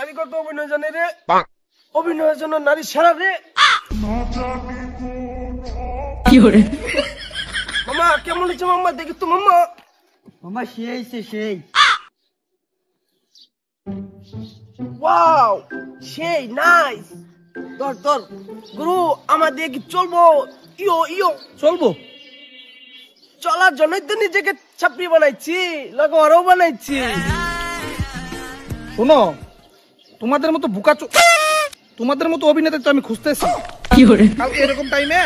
নারী কত অভিনয় জানে রে, অভিনয়ের জন্য নারী সেরা রে। মামা কেমন হয়েছে মামা, দেখি তো মামা। মামা সেই সেই ওয়াও সেই নাইস। তোর তোর গুরু আমার দিয়ে কি চলবো? ইয়ো ইয়ো চলবো। চলার জন্যই তো নিজেকে ছাপড়ি বানাইছি, লগরও বানাইছি। শোনো, তোমাদের মতো তোমাদের মতো অভিনেতা তো আমি খুঁজতেছি। কালকে এরকম টাইমে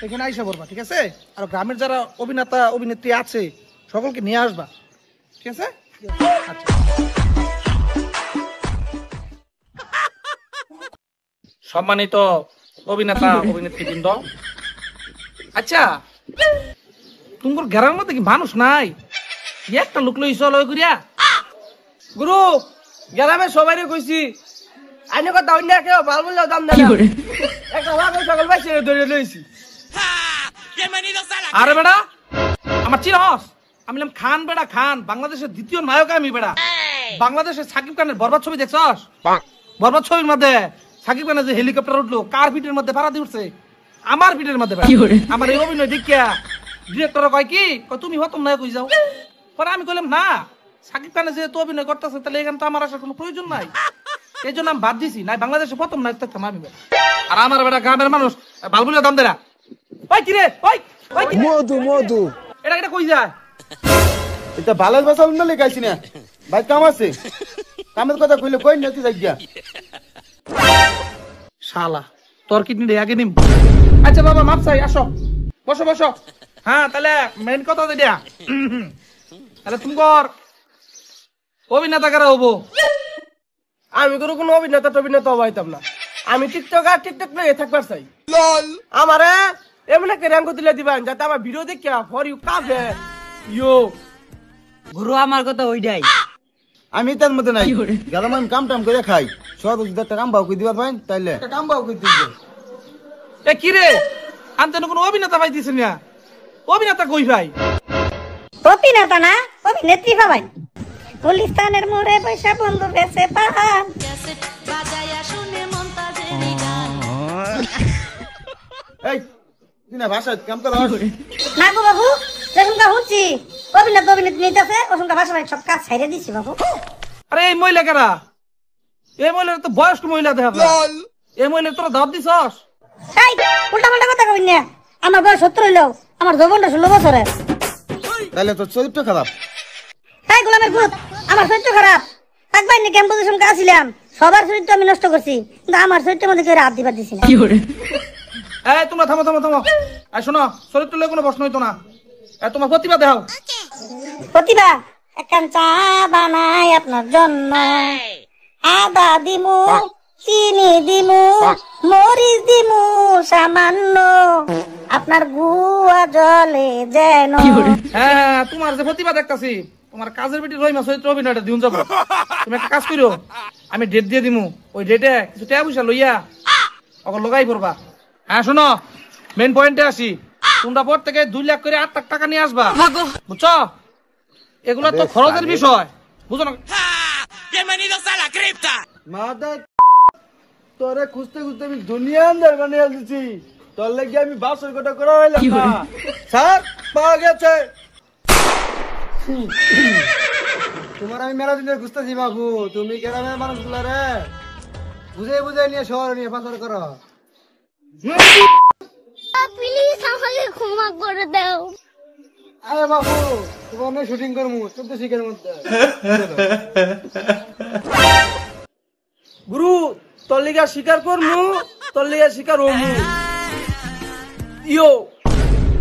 এখানে আইসা পড়বা, ঠিক আছে? আর গ্রামের যারা অভিনেতা অভিনেত্রী আছে সকলকে নিয়ে আসবা, ঠিক আছে? আচ্ছা। সম্মানিত অভিনেতা অভিনেত্রীবৃন্দ, আচ্ছা তোমার ঘরের মধ্যে কি মানুষ নাই? একটা লোক লইছ লই করিয়া। গুরু গ্রামে সবাই কইছি আইনে কথা অন্য কেউ ভাল বললে দাম দেয় না। একটা ওয়াগল সকল পাইছে ধরে লইছি। আরে বেড়া আমার চিনস? আমি বললাম খান বেড়া খান, বাংলাদেশের দ্বিতীয় নায়ক আমি বেড়া। বাংলাদেশের সাকিব খানের বরবাদ ছবি দেখছস? বরবাদ ছবির মধ্যে সাকিব খানের যে হেলিকপ্টার উঠলো কার পিঠের মধ্যে ভাড়া দিয়ে উঠছে? আমার পিঠের মধ্যে। আমার এই অভিনয় দেখিয়া ডিরেক্টর কয় কি তুমি হতম নায়ক হয়ে যাও। পরে আমি কইলাম না, সাকিব খানের যেহেতু অভিনয় করতেছে তাহলে এখানে তো আমার আসার কোনো প্রয়োজন নাই। এই জন্য আমি বাদ দিছি, নাই বাংলাদেশে প্রথম নায়ক থাকতাম আমি। আর আমার বেটা গ্রামের মানুষ ভাল বলে দাম দেরা। ওই কিরে ওই মধু মধু এটা কই যায়? এটা ভালো ভাষা অন্য লেখাইছি না ভাই, কাম আছে। কামের কথা কইলে কই না তুই যাইয়া। শালা তোর কিডনি আগে নিম। আচ্ছা বাবা মাপ চাই, আসো বসো বসো। হ্যাঁ তাহলে মেইন কথা যেটা, তাহলে তুমি কর অভিনেতা কারা হবো? আমি কোনো অভিনেতা টভিনেতা হইতাম না। আমি টিকটক আর টিকটক নিয়ে থাকবার চাই। আমারে এমন একটা র্যাঙ্ক দিলে দিবেন যাতে আমার ভিডিও দেখে ফর ইউ কাফে ইয়ো। গুরু আমার কথা ওইটাই। আমি তার মধ্যে নাই, গেলাম আমি কাম টাম করে খাই। সব একটা কাম বাউ করে দিবার ভাই, তাইলে কাম বাউ করে দিবে। এ কি রে আনতে কোনো অভিনেতা ভাই দিছেন না? অভিনেতা কই ভাই? অভিনেতা না অভিনেত্রী ভাই। গুলিস্তানের মোড়ে পয়সা বন্ধু বেসে পান এই তুই না ভাষা কাম কর না গো বাবু, যেসংখ্যা হচ্ছি অভিনেতা অভিনেত্রী নিতেছে ওসংখ্যা ভাষা সব কাজ ছাইড়ে দিছি বাবু। আরে এই মহিলা কারা? এই মহিলার তো বয়স্ক মহিলা দেখা যায়। এই মহিলা তোরা দাওয়াত দিছস? এই উল্টা পাল্টা কথা কইন না। আমার বয়স 70 হইলো, আমার যৌবনটা 16 বছরের। তাহলে তোর চরিত্র খারাপ। এই গোলামের ভূত, আমার চরিত্র খারাপ থাকবাই না। ক্যাম্প পজিশন আসছিলাম, সবার চরিত্র আমি নষ্ট করছি, কিন্তু আমার চরিত্রের মধ্যে কেউ হাত দিবার দিছি না। এই তোমরা থামো থামো থামো। এই শোনো, চরিত্র লয়ে কোনো প্রশ্ন হইতো না। তোমার প্রতিভা দেখাও। প্রতিভা একখান চা বানাই আপনার জন্য, আদা দিমু, চিনি দিমু, মরিচ দিমু সামান্য, আপনার গুয়া জলে যেন। হ্যাঁ তোমার যে প্রতিভা দেখতাছি, তোমার কাজের বেটি রহিমা চরিত্র অভিনয়টা দিন যাবো। তুমি একটা কাজ করো, আমি ডেট দিয়ে দিমু, ওই ডেটে কিছু টাকা পয়সা লইয়া ওকে লগাই পড়বা। হ্যাঁ শোনো, মেন পয়েন্টে আসি। তোমরা পর থেকে 2 লাখ করে 8 লাখ টাকা নিয়ে আসবা, বুঝছো? এগুলো তো খরচের বিষয়, বুঝো না? মাদার তোরে খুঁজতে খুঁজতে আমি দুনিয়া আন্দার বানিয়ে দিচ্ছি। তোর লেগে আমি 1200 কোটা করা হইলাম না। স্যার পাওয়া গেছে। তোমার আমি মেলা দিনের খুঁজতেছি বাবু। তুমি গ্রামের মানুষগুলো রে বুঝে বুঝে নিয়ে শহরে নিয়ে পাচার করো। প্লিজ আমাকে ক্ষমা করে দাও। আরে বাবু তোমার শুটিং করবো 14 শিখের মধ্যে। গুরু তোর লিগা শিকার করমু, তোর লিগা শিকার হমু। ইয়ো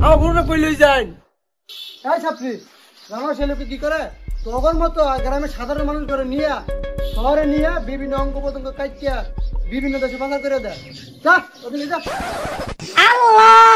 আমার গুরুটা কই লই যাই। এই ছাত্রী আমার ছেলেকে কি করে তখন মতো গ্রামের সাধারণ মানুষ করে নিয়ে শহরে নিয়ে বিভিন্ন অঙ্গ প্রত্যঙ্গ কাটিয়া বিভিন্ন দেশে বাজার করে দেয়। যা ওদিকে যা। আল্লাহ